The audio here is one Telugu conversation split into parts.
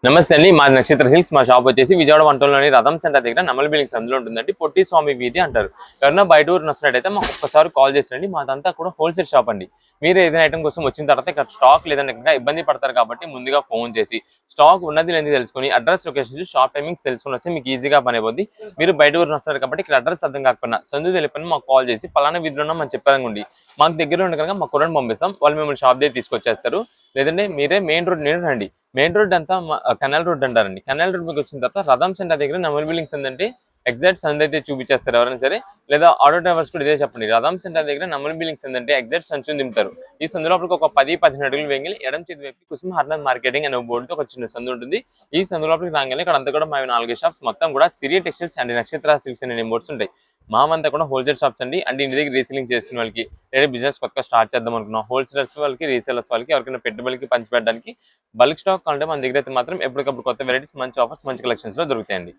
నమస్తే అండి. మా నక్షత్ర సిల్క్స్ మా షాప్ వచ్చేసి విజయవాడ వంటలోని రథం సెంటర్ దగ్గర నమల బిల్డింగ్స్ అందులో ఉంటుందండి. పొట్టి స్వామి వీధి అంటారు. ఎవరైనా బయట ఊరు వస్తున్నట్టయితే మాకు ఒక్కసారి కాల్ చేసినండి. మాదంతా కూడా హోల్సేల్ షాప్ అండి. మీరు ఏదైనా ఐటమ్ కోసం వచ్చిన తర్వాత ఇక్కడ స్టాక్ లేదంటే ఇక్కడ ఇబ్బంది పడతారు కాబట్టి ముందుగా ఫోన్ చేసి స్టాక్ ఉన్నది లేని తెలుసుకొని అడ్రస్ లొకేషన్ షాప్ టైమింగ్స్ తెలుసుకుని వస్తే మీకు ఈజీగా పని అయిపోద్ది. మీరు బయట ఊరు వస్తున్నారు కాబట్టి ఇక్కడ అడ్రస్ అర్థం కాకపోయినా సందు తెలిపని మాకు కాల్ చేసి పలానా వీధిలో ఉన్నాం అని చెప్పారండి. మాకు దగ్గర ఉండే కనుక మా కుర్రని పంపిస్తాం. వాళ్ళు మిమ్మల్ని షాప్ దగ్గర తీసుకొచ్చేస్తారు. లేదంటే మీరే మెయిన్ రోడ్ నేను రండి. మెయిన్ రోడ్ అంతా కెనాల్ రోడ్ అంటారండి. కెనాల్ రోడ్ మీకు వచ్చిన తర్వాత రథం సెంటర్ దగ్గర నమల్ బిల్డింగ్స్ ఏంటంటే ఎగ్జాక్ట్ సందు అయితే చూపించేస్తారు ఎవరైనా సరే. లేదా ఆటో డ్రైవర్స్ కూడా ఇదే చెప్పండి. రథం సెంటర్ దగ్గర నమల్ బిల్డింగ్స్ ఏంటంటే ఎగ్జాక్ట్ సంచుని దింపుతారు. ఈ సందు లోపలికి ఒక 10-15 అడుగులు వెంగిలి ఎడం చేతి వైపు కుసుమ హర్నాథ్ మార్కెటింగ్ అనే బోర్డుతో ఒక చిన్న సందు ఉంటుంది. ఈ సందు లోపలికి రాగానే ఇక్కడ అంతా కూడా మా 4 షాప్స్ మొత్తం కూడా సిరి టెక్స్టైల్స్ అండ్ నక్షత్ర సిల్క్స్ అనే బోర్డ్స్ ఉంటాయి. మామంతా కూడా హోల్సేల్ షాప్స్ అండి. అంటే ఇంటి దగ్గర రీసేలింగ్ చేసుకునే వాళ్ళకి లేదా బిజినెస్ కొత్తగా స్టార్ట్ చేద్దాం అనుకున్నాం హోల్సేలర్స్ వాళ్ళకి రీసేలర్స్ వాళ్ళకి ఎవరికైనా పెట్టుబడికి పంచిపెట్టడానికి బల్క్ స్టాక్ అంటే మన దగ్గర అయితే మాత్రం ఎప్పటికప్పుడు కొత్త వెరైటీస్ మంచి ఆఫర్స్ మంచి కలెక్షన్స్ లో దొరుకుతాయండి.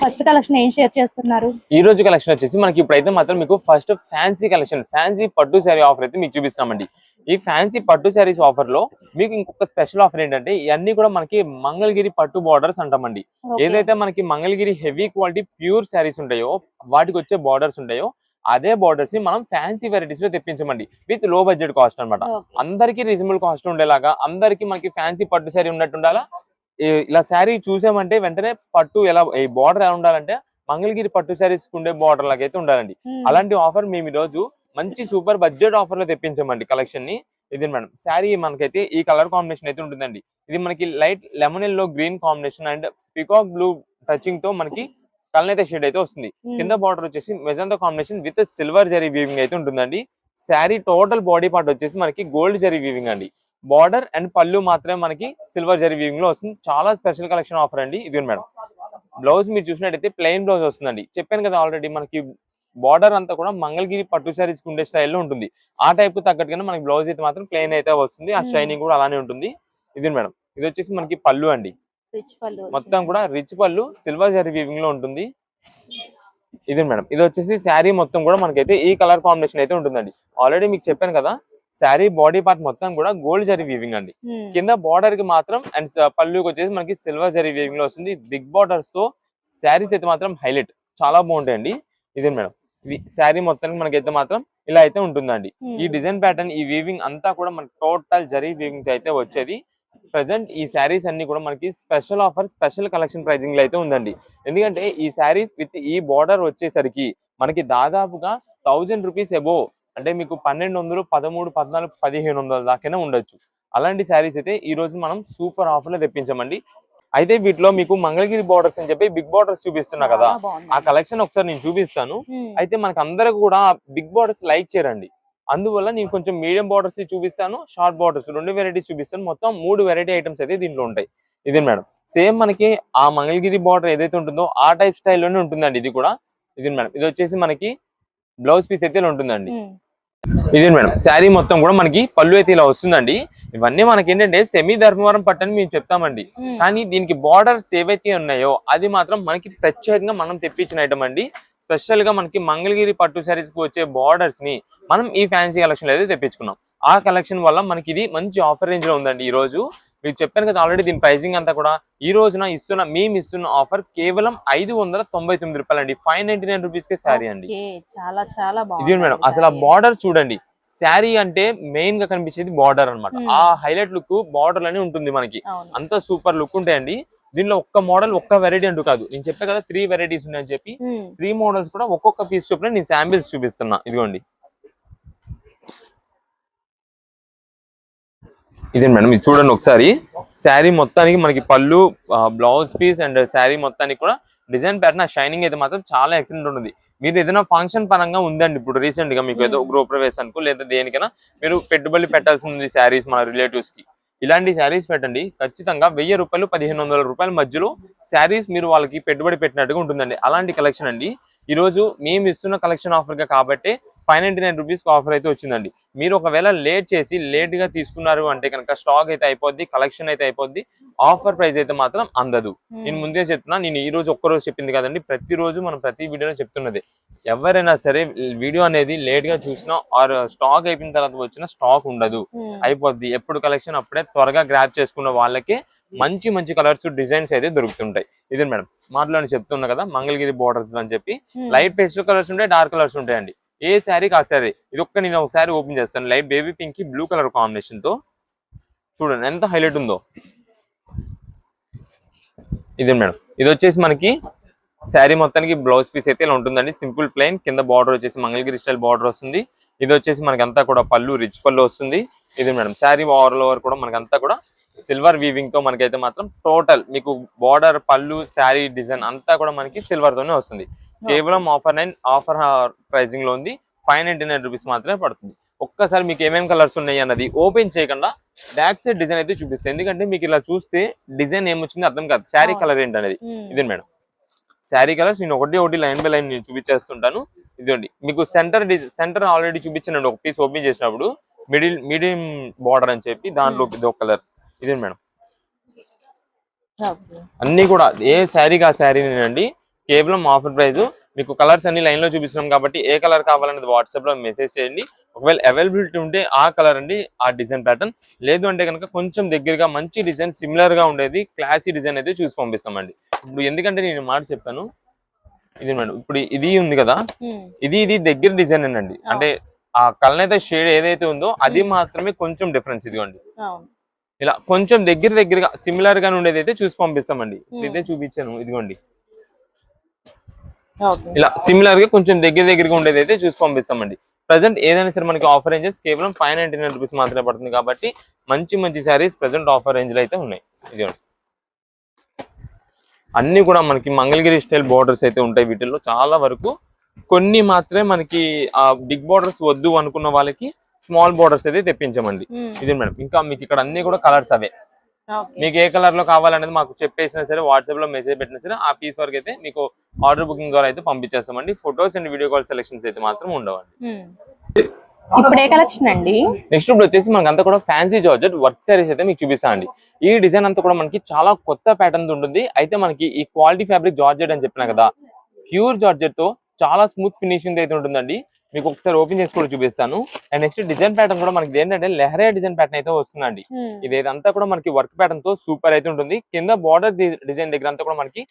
ఫస్ట్ కలెక్షన్ ఏం షేర్ చేస్తున్నారు? ఈ రోజు కలెక్షన్ వచ్చేసి మనకి ఇప్పుడైతే మాత్రం మీకు ఫస్ట్ ఫ్యాన్సీ కలెక్షన్ ఫ్యాన్సీ పట్టు శారీ ఆఫర్ అయితే మీకు చూపిస్తామండి. ఈ ఫ్యాన్సీ పట్టు శారీస్ ఆఫర్ లో మీకు ఇంకొక స్పెషల్ ఆఫర్ ఏంటంటే ఇవన్నీ కూడా మనకి మంగళగిరి పట్టు బార్డర్స్ అంటామండి. ఏదైతే మనకి Mangalagiri heavy quality pure saris ఉంటాయో వాటికి వచ్చే బార్డర్స్ ఉంటాయో అదే బార్డర్స్ ని మనం ఫ్యాన్సీ వెరైటీస్ లో తెప్పించమండి. విత్ లో బడ్జెట్ కాస్ట్ అనమాట. అందరికి రీజనబుల్ కాస్ట్ ఉండేలాగా అందరికి మనకి ఫ్యాన్సీ పట్టు శారీ ఉన్నట్టు ఉండాలా. ఇలా శారీ చూసామంటే వెంటనే పట్టు ఎలా ఈ బార్డర్ ఎలా ఉండాలంటే మంగళగిరి పట్టు శారీస్ ఉండే బార్డర్ లాగా అయితే ఉండాలండి. అలాంటి ఆఫర్ మేము ఈ రోజు మంచి సూపర్ బడ్జెట్ ఆఫర్ లో తెప్పించామండి కలెక్షన్ ని. ఇది మేడం శారీ మనకైతే ఈ కలర్ కాంబినేషన్ అయితే ఉంటుందండి. ఇది మనకి light lemon yellow green combination and peacock blue touching తో మనకి కలనైతే షేడ్ అయితే వస్తుంది. కింద బార్డర్ వచ్చేసి magenta combination with silver zari weaving అయితే ఉంటుందండి. శారీ టోటల్ బాడీ పార్ట్ వచ్చేసి మనకి గోల్డ్ జరీ వీవింగ్ అండి. బార్డర్ అండ్ పళ్ళు మాత్రమే మనకి సిల్వర్ జరీ వీవింగ్ లో వస్తుంది. చాలా స్పెషల్ కలెక్షన్ ఆఫర్ అండి ఇది మేడం. బ్లౌజ్ మీరు చూసినట్టయితే ప్లెయిన్ బ్లౌజ్ వస్తుందండి. చెప్పాను కదా ఆల్రెడీ మనకి బార్డర్ అంతా కూడా మంగళగిరి పట్టు శారీస్ ఉండే స్టైల్లో ఉంటుంది. ఆ టైప్ కు తగ్గట్టుగానే మనకి బ్లౌజ్ అయితే మాత్రం ప్లెయిన్ అయితే వస్తుంది. ఆ షైనింగ్ కూడా అలానే ఉంటుంది. ఇది మేడం ఇది వచ్చేసి మనకి పళ్ళు అండి. మొత్తం కూడా రిచ్ పళ్ళు సిల్వర్ జరీ వీవింగ్ లో ఉంటుంది. ఇది మేడం ఇది వచ్చేసి శారీ మొత్తం కూడా మనకైతే ఈ కలర్ కాంబినేషన్ అయితే ఉంటుందండి. ఆల్రెడీ మీకు చెప్పాను కదా శారీ బాడీ పార్ట్ మొత్తం కూడా గోల్డ్ జరీ వీవింగ్ అండి. కింద బార్డర్ కి మాత్రం అండ్ పళ్ళుకి వచ్చేసి మనకి సిల్వర్ జరీ వీవింగ్ లో వస్తుంది. బిగ్ బార్డర్స్ తో శారీస్ అయితే మాత్రం హైలైట్ చాలా బాగుంటాయండి. ఇది మేడం ఇది శారీ మొత్తానికి మనకైతే మాత్రం ఇలా అయితే ఉంటుందండి. ఈ డిజైన్ ప్యాటర్న్ ఈ వీవింగ్ అంతా కూడా మనకి టోటల్ జరీ వీవింగ్ అయితే వచ్చేది. ప్రెసెంట్ ఈ శారీస్ అన్ని కూడా మనకి special offer special collection pricing లో అయితే ఉందండి. ఎందుకంటే ఈ శారీస్ విత్ ఈ బార్డర్ వచ్చేసరికి మనకి దాదాపుగా 1000 రూపీస్ అబోవ్ అంటే మీకు 1200, 13, 14, 1500 దాకానే ఉండొచ్చు. అలాంటి శారీస్ అయితే ఈ రోజు మనం సూపర్ ఆఫర్ లో తెప్పించామండి. అయితే వీటిలో మీకు మంగళగిరి బార్డర్స్ అని చెప్పి బిగ్ బార్డర్స్ చూపిస్తున్నా కదా ఆ కలెక్షన్ ఒకసారి నేను చూపిస్తాను. అయితే మనకి అందరూ కూడా బిగ్ బార్డర్స్ లైక్ చేయరండి. అందువల్ల నేను కొంచెం మీడియం బార్డర్స్ చూపిస్తాను, షార్ట్ బార్డర్స్ 2 వెరైటీస్ చూపిస్తాను. మొత్తం 3 వెరైటీ ఐటమ్స్ అయితే దీంట్లో ఉంటాయి. ఇది మేడం సేమ్ మనకి ఆ మంగళగిరి బార్డర్ ఏదైతే ఉంటుందో ఆ టైప్ స్టైల్లోనే ఉంటుందండి ఇది కూడా. ఇది మేడం ఇది వచ్చేసి మనకి బ్లౌజ్ పీస్ అయితే ఇలా ఉంటుందండి. ఇది మేడం శారీ మొత్తం కూడా మనకి పళ్ళు అయితే ఇలా వస్తుందండి. ఇవన్నీ మనకి ఏంటంటే సెమీ ధర్మవరం పట్టని మేము చెప్తామండి. కానీ దీనికి బార్డర్స్ ఏవైతే ఉన్నాయో అది మాత్రం మనకి ప్రత్యేకంగా మనం తెప్పించిన ఐటమ్ అండి. స్పెషల్ గా మనకి మంగళగిరి పట్టు శారీస్ కి వచ్చే బార్డర్స్ ని మనం ఈ ఫ్యాన్సీ కలెక్షన్ అయితే తెప్పించుకున్నాం. ఆ కలెక్షన్ వల్ల మనకి ఇది మంచి ఆఫర్ రేంజ్ లో ఉందండి. ఈ రోజు మీకు చెప్పాను కదా ఆల్రెడీ దీని ప్రైసింగ్ అంతా కూడా ఈ రోజున మేము ఇస్తున్న ఆఫర్ కేవలం 599 రూపాయలు అండి. 599 రూపీస్ కే శారీ అండి. చాలా చాలా ఇది మేడం అసలు ఆ బార్డర్ చూడండి. శారీ అంటే మెయిన్ గా కనిపించేది బార్డర్ అనమాట. ఆ హైలైట్ లుక్ బార్డర్ అని ఉంటుంది మనకి. అంత సూపర్ లుక్ ఉంటాయండి. దీనిలో ఒక్క మోడల్ ఒక్క వెరైటీ అంటూ కాదు. నేను చెప్పా కదా 3 వెరైటీస్ ఉన్నాయని చెప్పి 3 మోడల్స్ కూడా ఒక్కొక్క పీస్ చొప్పున నేను శాంపిల్స్ చూపిస్తున్నా. ఇదిగోండి ఇదే మేడం ఇది చూడండి ఒకసారి. శారీ మొత్తానికి మనకి పళ్ళు బ్లౌజ్ పీస్ అండ్ శారీ మొత్తానికి కూడా డిజైన్ ప్యాటర్న్ షైనింగ్ అయితే మాత్రం చాలా ఎక్సలెంట్ ఉంటుంది. మీరు ఏదైనా ఫంక్షన్ పరంగా ఉందండి ఇప్పుడు రీసెంట్ గా మీకు ఏదో గృహప్రవేశానికి లేదా దేనికైనా మీరు పెట్టుబడి పెట్టాల్సి ఉంది శారీస్ మన రిలేటివ్స్ కి ఇలాంటి శారీస్ పెట్టండి. ఖచ్చితంగా 1000 రూపాయలు 1500 రూపాయల మధ్యలో శారీస్ మీరు వాళ్ళకి పెట్టుబడి పెట్టినట్టుగా ఉంటుందండి. అలాంటి కలెక్షన్ అండి. ఈ రోజు మేము ఇస్తున్న కలెక్షన్ ఆఫర్ గా కాబట్టి 599 రూపీస్ ఆఫర్ అయితే వచ్చిందండి. మీరు ఒకవేళ లేట్ గా తీసుకున్నారు అంటే కనుక స్టాక్ అయితే అయిపోద్ది, కలెక్షన్ అయితే అయిపోద్ది, ఆఫర్ ప్రైస్ అయితే మాత్రం అందదు. నేను ముందే చెప్తున్నా. నేను ఈ రోజు ఒక్కరోజు చెప్పింది కదండి, ప్రతిరోజు మనం ప్రతి వీడియోలో చెప్తున్నది. ఎవరైనా సరే వీడియో అనేది లేట్ గా చూసినా ఆర్ స్టాక్ అయిపోయిన తర్వాత వచ్చిన స్టాక్ ఉండదు, అయిపోద్ది. ఎప్పుడు కలెక్షన్ అప్పుడే త్వరగా గ్రాప్ చేసుకున్న వాళ్ళకి మంచి మంచి కలర్స్ డిజైన్స్ అయితే దొరుకుతుంటాయి. ఇదే మేడం మాటలోనే చెప్తున్నా కదా మంగళగిరి బోర్డర్స్ అని చెప్పి లైట్ పేస్టల్ కలర్స్ ఉంటాయి, డార్క్ కలర్స్ ఉంటాయండి. ఏ శారీకి ఆ శారీ. ఇది ఒక్క నేను ఒకసారి ఓపెన్ చేస్తాను. లైట్ బేబీ పింక్ కి బ్లూ కలర్ కాంబినేషన్ తో చూడండి ఎంత హైలైట్ ఉందో. ఇదే మేడం ఇది వచ్చేసి మనకి శారీ మొత్తానికి బ్లౌజ్ పీస్ అయితే ఇలా ఉంటుందండి. సింపుల్ ప్లెయిన్ కింద బార్డర్ వచ్చేసి మంగళగిరి స్టైల్ బార్డర్ వస్తుంది. ఇది వచ్చేసి మనకి అంతా కూడా పళ్ళు రిచ్ పళ్ళు వస్తుంది. ఇది మేడం శారీ ఆల్ ఓవర్ కూడా మనకి అంతా కూడా సిల్వర్ వీవింగ్ తో మనకైతే మాత్రం టోటల్ మీకు బార్డర్ పళ్ళు శారీ డిజైన్ అంతా కూడా మనకి సిల్వర్ తోనే వస్తుంది. కేవలం ఆఫర్ ప్రైజింగ్ లో ఉంది. 599 రూపీస్ మాత్రమే పడుతుంది. ఒక్కసారి మీకు ఏమేమి కలర్స్ ఉన్నాయి అన్నది ఓపెన్ చేయకుండా బ్యాక్ సైడ్ డిజైన్ అయితే చూపిస్తాయి. ఎందుకంటే మీకు ఇలా చూస్తే డిజైన్ ఏమొచ్చింది అర్థం కాదు, శారీ కలర్ ఏంటనేది. ఇదే మేడం శారీ కలర్స్ నేను ఒకటి లైన్ బై లైన్ నేను చూపించేస్తుంటాను. ఇదండి మీకు సెంటర్ ఆల్రెడీ చూపించానండి ఒక పీస్ ఓపెన్ చేసినప్పుడు. మీడియం బార్డర్ అని చెప్పి దాంట్లో ఇది ఒక కలర్. ఇదే మేడం అన్ని కూడా ఏ శారీకి ఆ శారీనేనండి. కేవలం ఆఫర్ ప్రైస్. మీకు కలర్స్ అన్ని లైన్ లో చూపిస్తున్నాం కాబట్టి ఏ కలర్ కావాలనేది వాట్సాప్ లో మెసేజ్ చేయండి. ఒకవేళ అవైలబిలిటీ ఉంటే ఆ కలర్ అండి ఆ డిజైన్ ప్యాటర్న్. లేదు అంటే కనుక కొంచెం దగ్గరగా మంచి డిజైన్ సిమిలర్ గా ఉండేది క్లాసీ డిజైన్ అయితే చూసి పంపిస్తామండి. ఇప్పుడు ఎందుకంటే నేను మాట చెప్పాను ఇది మేడం ఇప్పుడు ఇది ఉంది కదా ఇది దగ్గర డిజైన్ అండి. అంటే ఆ కలర్ అయితే షేడ్ ఏదైతే ఉందో అది మాత్రమే కొంచెం డిఫరెన్స్. ఇదిగోండి ఇలా కొంచెం దగ్గరగా సిమిలర్ గా ఉండేది అయితే చూసి పంపిస్తామండి. ఇదే చూపించాను ఇదిగోండి ఇలా సిమిలర్ గా కొంచెం దగ్గరగా ఉండేది అయితే చూసి పంపిస్తామండి. ప్రెసెంట్ ఏదైనా సరే మనకి ఆఫర్ రేంజెస్ కేవలం 599 రూపీస్ మాత్రమే పడుతుంది కాబట్టి మంచి శారీస్ ప్రెసెంట్ ఆఫర్ రేంజ్ లో అయితే ఉన్నాయి. ఇదిగోండి అన్ని కూడా మనకి మంగళగిరి స్టైల్ బోర్డర్స్ అయితే ఉంటాయి. వీటిల్లో చాలా వరకు కొన్ని మాత్రమే మనకి ఆ బిగ్ బోర్డర్స్ వద్దు అనుకున్న వాళ్ళకి స్మాల్ బోర్డర్స్ అయితే తెప్పించామండి. ఇదే మేడం ఇంకా మీకు ఇక్కడ అన్ని కూడా కలర్స్ అవే. మీకు ఏ కలర్ లో కావాలనేది మాకు చెప్పేసినా సరే వాట్సాప్ లో మెసేజ్ పెట్టినా సరే ఆ పీస్ వరకు అయితే మీకు ఆర్డర్ బుకింగ్ ద్వారా అయితే పంపించేస్తామండి. Photos and video call selections అయితే మాత్రం ఉండవండి. ఇప్పుడు ఏ కలెక్షన్ అండి? నెక్స్ట్ ఇప్పుడు వచ్చేసి మనకి అంతా కూడా ఫ్యాన్సీ జార్జెట్ వర్క్ సారీస్ అయితే మీకు చూపిస్తా అండి. ఈ డిజైన్ అంతా కూడా మనకి చాలా కొత్త ప్యాటర్న్ ఉంటుంది. అయితే మనకి ఈ క్వాలిటీ ఫ్యాబ్రిక్ జార్జెట్ అని చెప్పినా కదా, ప్యూర్ జార్జెట్ తో చాలా స్మూత్ ఫినిషింగ్ అయితే ఉంటుందండి. మీకు ఒకసారి ఓపెన్ చేసి కూడా చూపిస్తాను. అండ్ నెక్స్ట్ డిజైన్ ప్యాటర్న్ కూడా మనకి ఏంటంటే లెహరియా డిజైన్ ప్యాటర్న్ అయితే వస్తుందండి. ఇదేదంతా కూడా మనకి వర్క్ ప్యాటర్న్ తో సూపర్ అయితే ఉంటుంది. కింద బార్డర్ డిజైన్ దగ్గర అంతా కూడా మనకి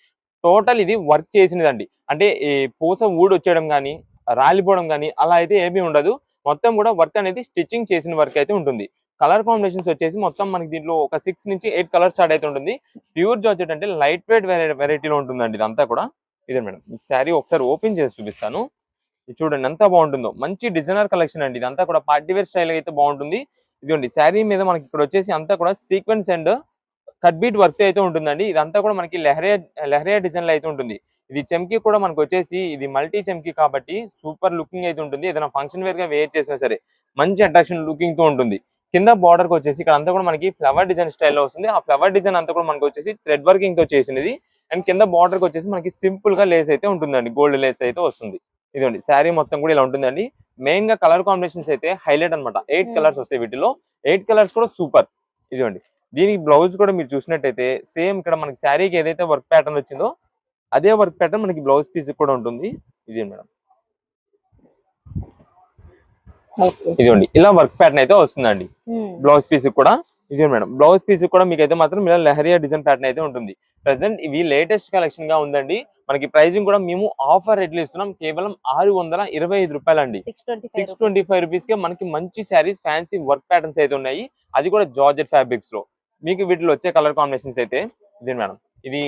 టోటల్ ఇది వర్క్ చేసినదండి. అంటే ఈ పూస ఊడి వచ్చేయడం కానీ రాలిపోవడం కానీ అలా అయితే ఏమీ ఉండదు. మొత్తం కూడా వర్క్ అనేది స్టిచ్చింగ్ చేసిన వర్క్ అయితే ఉంటుంది. కలర్ కాంబినేషన్స్ వచ్చేసి మొత్తం మనకి దీంట్లో ఒక 6 నుంచి 8 కలర్ స్టార్ట్ అయితే ఉంటుంది. ప్యూర్ జార్జెట్ అంటే లైట్ వెయిట్ వెరైటీలో ఉంటుందండి ఇదంతా కూడా. ఇదే మేడం ఈ శారీ ఒకసారి ఓపెన్ చేసి చూపిస్తాను. ఇది చూడండి ఎంత బాగుంటుందో. మంచి డిజైనర్ కలెక్షన్ అండి. ఇదంతా కూడా పార్టీ వేర్ స్టైల్ అయితే బాగుంటుంది. ఇదిగోండి శారీ మీద మనకి ఇక్కడ వచ్చేసి అంతా కూడా sequence and cut bead work అయితే ఉంటుందండి. ఇదంతా కూడా మనకి లెహరియా డిజైన్ లో అయితే ఉంటుంది. ఇది చెమ్కీ కూడా మనకు వచ్చేసి ఇది మల్టీ చెమ్కీ కాబట్టి సూపర్ లుకింగ్ అయితే ఉంటుంది. ఏదైనా ఫంక్షన్ వేర్ గా వేర్ చేసినా సరే మంచి అట్రాక్షన్ లుకింగ్ తో ఉంటుంది. కింద బార్డర్ కి వచ్చేసి ఇక్కడ అంతా కూడా మనకి ఫ్లవర్ డిజైన్ స్టైల్లో వస్తుంది. ఆ ఫ్లవర్ డిజైన్ అంతా కూడా మనకు వచ్చేసి థ్రెడ్ వర్కింగ్ తో చేసినది. అండ్ కింద బార్డర్ కి వచ్చేసి మనకి సింపుల్ గా లేస్ అయితే ఉంటుందండి. గోల్డ్ లేస్ అయితే వస్తుంది. ఇదండి శారీ మొత్తం కూడా ఇలా ఉంటుందండి. మెయిన్ గా కలర్ కాంబినేషన్స్ అయితే హైలైట్ అనమాట. 8 కలర్స్ వస్తాయి వీటిలో. 8 కలర్స్ కూడా సూపర్. ఇదండి దీనికి బ్లౌజ్ కూడా మీరు చూసినట్టయితే సేమ్ ఇక్కడ మనకి శారీకి ఏదైతే వర్క్ ప్యాటర్న్ వచ్చిందో అదే వర్క్ ప్యాటర్న్ మనకి బ్లౌజ్ పీస్ కూడా ఉంటుంది. ఇదే మేడం ఇదిగోండి ఇలా వర్క్ ప్యాటర్న్ అయితే వస్తుందండి బ్లౌజ్ పీస్ కూడా. ఇదే మేడం బ్లౌజ్ పీస్ కూడా మీకు అయితే మాత్రం ఇలా లెహరియా డిజైన్ ప్యాటర్న్ అయితే ఉంటుంది. ప్రెసెంట్ ఇవి లేటెస్ట్ కలెక్షన్ గా ఉందండి. మనకి ప్రైజింగ్ కూడా మేము ఆఫర్ రేట్లు ఇస్తున్నాం. కేవలం 625 రూపాయలండి. 625 రూపీస్ కే మనకి మంచి శారీస్ ఫ్యాన్సీ వర్క్ ప్యాటర్న్స్ అయితే ఉన్నాయి. అది కూడా జార్జెట్ ఫ్యాబ్రిక్స్ లో. మీకు వీటిలో వచ్చే కలర్ కాంబినేషన్స్ అయితే ఇదే మేడం ఇది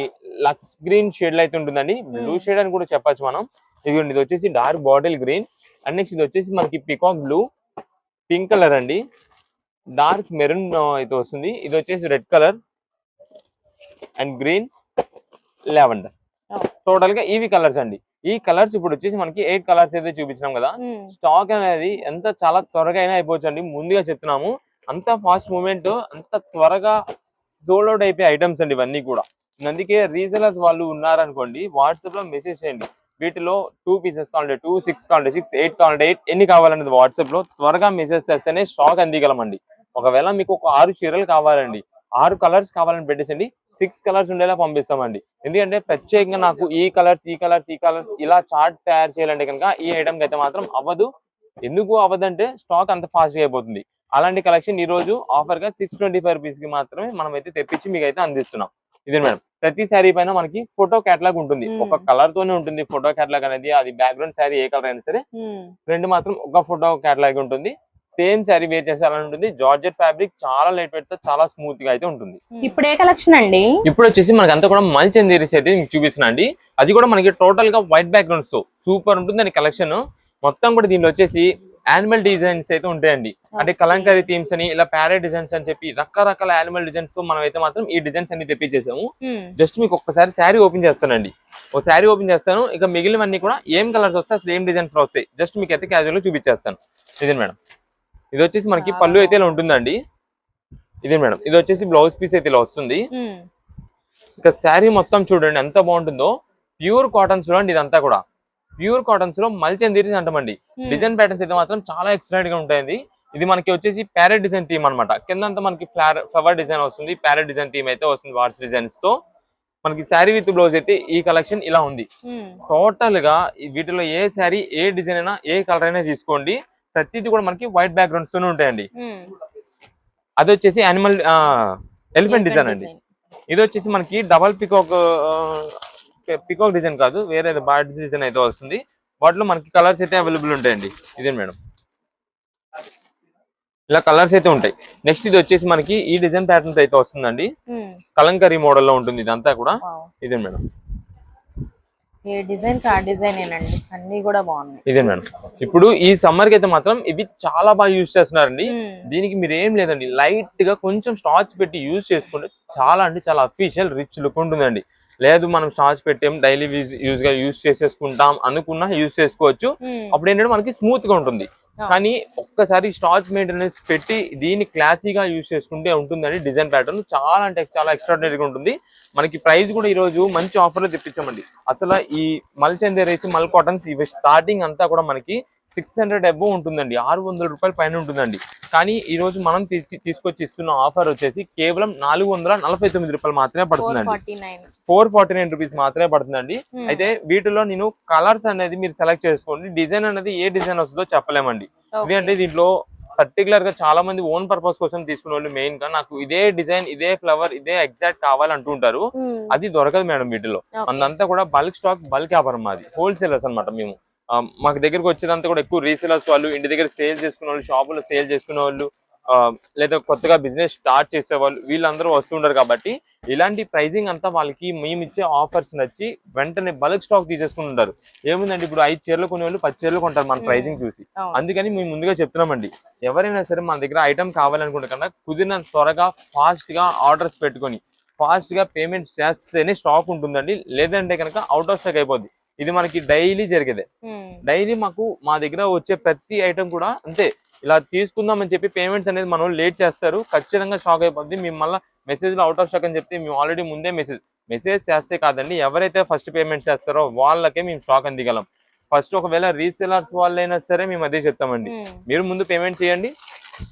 లక్స్ గ్రీన్ షేడ్ లో అయితే ఉంటుందండి. బ్లూ షేడ్ అని కూడా చెప్పొచ్చు మనం. ఇదిగోండి ఇది వచ్చేసి dark bottle green. And next ఇది వచ్చేసి మనకి పికాక్ బ్లూ, పింక్ కలర్ అండి, డార్క్ మెరూన్ అయితే వస్తుంది. ఇది వచ్చేసి red colour and green, lavender. Total గా ఇవి కలర్స్ అండి. ఈ కలర్స్ ఇప్పుడు వచ్చేసి మనకి 8 కలర్స్ అయితే చూపించినాం కదా. స్టాక్ అనేది ఎంత చాలా త్వరగా అయినా అయిపోవచ్చు అండి. ముందుగా చెప్తున్నాము అంత ఫాస్ట్ మూవ్మెంట్ అంత త్వరగా సోల్డ్ అవుట్ అయిపోయే ఐటమ్స్ అండి ఇవన్నీ కూడా. అందుకే రీసెలర్స్ వాళ్ళు ఉన్నారనుకోండి వాట్సాప్ లో మెసేజ్ చేయండి. వీటిలో 2 పీసెస్ కావాలంటే 2, 6 కావాలంటే 6, 8 కావాలంటే 8 ఎన్ని కావాలనేది వాట్సాప్ లో త్వరగా మెసేజ్ చేస్తేనే స్టాక్ అందిగలమండి. ఒకవేళ మీకు ఒక 6 చీరలు కావాలండి, 6 కలర్స్ కావాలని పెట్టేసండి 6 కలర్స్ ఉండేలా పంపిస్తామండి. ఎందుకంటే ప్రత్యేకంగా నాకు ఈ కలర్స్ ఇలా చార్ట్ తయారు చేయాలంటే కనుక ఈ ఐటమ్ అయితే మాత్రం అవ్వదు. ఎందుకు అవ్వదంటే స్టాక్ అంత ఫాస్ట్ గా అయిపోతుంది. అలాంటి కలెక్షన్ ఈ రోజు ఆఫర్ గా 625 రూపీస్ కి మాత్రమే మనం అయితే తెప్పించి మీకు అయితే అందిస్తున్నాం. ఇదే మేడం, ప్రతి శారీ పైన మనకి ఫోటో క్యాటలాగ్ ఉంటుంది. ఒక కలర్ తోనే ఉంటుంది ఫోటో క్యాటలాగ్ అనేది. అది బ్యాక్గ్రౌండ్ శారీ ఏ కలర్ అయినా సరే ఫ్రంట్ మాత్రం ఒక ఫోటో క్యాటలాగ్ ఉంటుంది. సేమ్ శారీ వేర్ చేసే అలా ఉంటుంది. జార్జెట్ ఫ్యాబ్రిక్ చాలా లైట్ వెయిట్ తో చాలా స్మూత్ గా అయితే ఉంటుంది. ఇప్పుడు ఏ కలెక్షన్ అండి? ఇప్పుడు వచ్చేసి మనకి అంతా కూడా మల్చందేరీస్ అయితే మీకు చూపిస్తున్నా అండి. అది కూడా మనకి టోటల్ గా వైట్ బ్యాక్గ్రౌండ్స్ తో సూపర్ ఉంటుంది అండి కలెక్షన్ మొత్తం కూడా. దీనిలో వచ్చేసి యానిమల్ డిజైన్స్ అయితే ఉంటాయండి. అంటే కలంకారీ థీమ్స్ అని ఇలా ప్యారెట్ డిజైన్స్ అని చెప్పి రకరకాల యానిమల్ డిజైన్స్ తో మనం అయితే మాత్రం ఈ డిజైన్స్ అన్ని తెప్పించేసాము. జస్ట్ మీకు ఒక్కసారి శారీ ఓపెన్ చేస్తానండి. ఓ శారీ ఓపెన్ చేస్తాను, ఇక మిగిలినవన్నీ కూడా ఏం కలర్స్ వస్తాయి అసలు ఏం డిజైన్స్ వస్తాయి జస్ట్ మీకు అయితే క్యాజువల్ గా చూపించేస్తాను. ఇదే మేడం, ఇది వచ్చేసి మనకి పళ్ళు అయితే ఇలా ఉంటుందండి. ఇదే మేడం, ఇది వచ్చేసి బ్లౌజ్ పీస్ అయితే ఇలా వస్తుంది. ఇక శారీ మొత్తం చూడండి ఎంత బాగుంటుందో. ప్యూర్ కాటన్స్ లో అండి, ఇదంతా కూడా ప్యూర్ కాటన్స్ లో మల్చందేరీస్ అంటామండి. డిజైన్ ప్యాటర్న్స్ అయితే మాత్రం చాలా ఎక్సలెంట్ గా ఉంటాయండి. ఇది మనకి వచ్చేసి ప్యారెట్ డిజైన్ థీమ్ అనమాట. కిందంతా మనకి ఫ్లవర్ డిజైన్ వస్తుంది. ప్యారెట్ డిజైన్ థీమ్ అయితే వస్తుంది వార్స్ డిజైన్స్ తో. మనకి శారీ విత్ బ్లౌజ్ అయితే ఈ కలెక్షన్ ఇలా ఉంది. టోటల్ గా వీటిలో ఏ శారీ ఏ డిజైన్ అయినా ఏ కలర్ అయినా తీసుకోండి, ప్రతిది కూడా మనకి వైట్ బ్యాక్గ్రౌండ్స్ తోనే ఉంటాయండి. అది వచ్చేసి యానిమల్ ఎలిఫెంట్ డిజైన్ అండి. ఇది వచ్చేసి మనకి డబల్ పికాక్ డిజైన్ కాదు, వేరే బర్డ్ డిజైన్ అయితే వస్తుంది. వాటిలో మనకి కలర్స్ అయితే అవైలబుల్ ఉంటాయండి. ఇదే మేడం, ఇలా కలర్స్ అయితే ఉంటాయి. నెక్స్ట్ ఇది వచ్చేసి మనకి ఈ డిజైన్ ప్యాటర్న్ అయితే వస్తుందండి. కలంకరీ మోడల్ లో ఉంటుంది ఇదంతా కూడా. ఇదే మేడం, ఏ డిజైన్ ఆ డిజైన్ ఏనండి, అన్ని కూడా బాగున్నాయి. ఇదే మేడం, ఇప్పుడు ఈ సమ్మర్ కి అయితే మాత్రం ఇవి చాలా బాగా యూజ్ చేస్తున్నారండి. దీనికి మీరు ఏం లేదండి, లైట్ గా కొంచెం స్టార్చ్ పెట్టి యూజ్ చేసుకుంటే చాలా అంటే చాలా అఫీషియల్ రిచ్ లుక్ ఉంటుందండి. లేదు మనం స్టార్చ్ పెట్టాం డైలీ యూజ్ చేసేసుకుంటాం అనుకున్నా యూజ్ చేసుకోవచ్చు. అప్పుడు ఏంటంటే మనకి స్మూత్ గా ఉంటుంది. కానీ ఒక్కసారి స్టార్చ్ మెయింటెనెన్స్ పెట్టి దీన్ని క్లాసీగా యూజ్ చేసుకుంటే ఉంటుందండి. డిజైన్ ప్యాటర్న్ చాలా అంటే చాలా ఎక్స్ట్రాడినరీగా ఉంటుంది. మనకి ప్రైస్ కూడా ఈ రోజు మంచి ఆఫర్ లో తెప్పించామండి. అసలు ఈ మల్చందేరీస్ మల్ కాటన్స్ ఇవి స్టార్టింగ్ అంతా కూడా మనకి 600 అబోవ్ ఉంటుందండి. 600 రూపాయల పైన ఉంటుందండి. కానీ ఈ రోజు మనం తీసుకొచ్చి ఇస్తున్న ఆఫర్ వచ్చేసి కేవలం 449 రూపాయలు మాత్రమే పడుతుందండి. 449 రూపీస్ మాత్రమే పడుతుందండి. అయితే వీటిలో నేను కలర్స్ అనేది మీరు సెలెక్ట్ చేసుకోండి. డిజైన్ అనేది ఏ డిజైన్ వస్తుందో చెప్పలేమండి. ఎందుకంటే దీంట్లో పర్టికులర్ గా చాలా మంది ఓన్ పర్పస్ కోసం తీసుకునే వాళ్ళు మెయిన్ గా నాకు ఇదే డిజైన్ ఇదే ఫ్లవర్ ఇదే ఎగ్జాక్ట్ కావాలంటుంటారు. అది దొరకదు మేడం వీటిలో. అంతా కూడా బల్క్ స్టాక్ బల్క్ వ్యాపారం, మాది హోల్సేలర్స్ అనమాట. మేము మాకు దగ్గరకు వచ్చేదంతా కూడా ఎక్కువ రీసేలర్స్ వాళ్ళు, ఇంటి దగ్గర సేల్ చేసుకునే వాళ్ళు, షాపులో సేల్ చేసుకునే వాళ్ళు, లేదా కొత్తగా బిజినెస్ స్టార్ట్ చేసే వాళ్ళు, వీళ్ళందరూ వస్తుంటారు. కాబట్టి ఇలాంటి ప్రైజింగ్ అంతా వాళ్ళకి మేము ఇచ్చే ఆఫర్స్ నచ్చి వెంటనే బల్క్ స్టాక్ తీసేసుకుని ఉంటారు. ఏముందండి, ఇప్పుడు 5 చీరలు కొనే వాళ్ళు 10 చీరలు కొంటారు మన ప్రైజింగ్ చూసి. అందుకని మేము ముందుగా చెప్తున్నామండి, ఎవరైనా సరే మన దగ్గర ఐటమ్ కావాలనుకుంటే కన్నా కుదిరిన త్వరగా ఫాస్ట్ గా ఆర్డర్స్ పెట్టుకొని ఫాస్ట్ గా పేమెంట్ చేస్తేనే స్టాక్ ఉంటుందండి. లేదంటే కనుక అవుట్ ఆఫ్ స్టాక్ అయిపోద్ది. ఇది మనకి డైలీ జరిగేదే. డైలీ మా దగ్గర వచ్చే ప్రతి ఐటమ్ కూడా అంతే. ఇలా తీసుకుందామని చెప్పి పేమెంట్స్ అనేది మనం లేట్ చేస్తారు, ఖచ్చితంగా స్టాక్ అయిపోద్ది. మేము మళ్ళీ మెసేజ్ లో అవుట్ ఆఫ్ స్టాక్ అని చెప్తే మేము ఆల్రెడీ ముందే మెసేజ్ చేస్తే కాదండి, ఎవరైతే ఫస్ట్ పేమెంట్ చేస్తారో వాళ్ళకే మేము స్టాక్ అందిగలం. ఫస్ట్ ఒకవేళ రీసేలర్స్ వాళ్ళైనా సరే మేము అదే చెప్తామండి, మీరు ముందు పేమెంట్ చేయండి,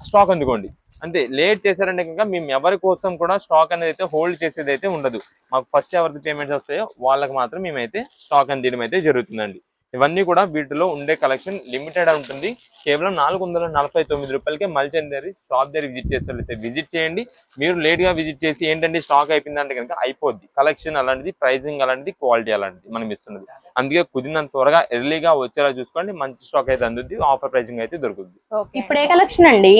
స్టాక్ అందుకోండి. అంతే. లేట్ చేశారంటే కనుక మేము ఎవరి కోసం కూడా స్టాక్ అనేది అయితే హోల్డ్ చేసేది అయితే ఉండదు. మాకు ఫస్ట్ ఎవరికి పేమెంట్స్ వస్తాయో వాళ్ళకి మాత్రం మేమైతే స్టాక్ అందించడం అయితే జరుగుతుందండి. ఇవన్నీ కూడా వీటిలో ఉండే కలెక్షన్ లిమిటెడ్ ఉంటుంది. కేవలం 449 రూపాయలకే మల్చందేరీ షాప్ దగ్గర విజిట్ చేస్తే విజిట్ చేయండి. మీరు లేట్ గా విజిట్ చేసి ఏంటంటే స్టాక్ అయిపోయిందంటే కనుక అయిపోద్ది. కలెక్షన్ అలాంటిది, ప్రైసింగ్ అలాంటిది, క్వాలిటీ అలాంటిది మనం ఇస్తున్నది. అందుకే కుదిరినంత త్వరగా ఎర్లీగా వచ్చేలా చూసుకోండి. మంచి స్టాక్ అయితే అందుద్ది, ఆఫర్ ప్రైసింగ్ అయితే దొరుకుతుంది. ఇప్పుడు ఏ కలెక్షన్ అండి?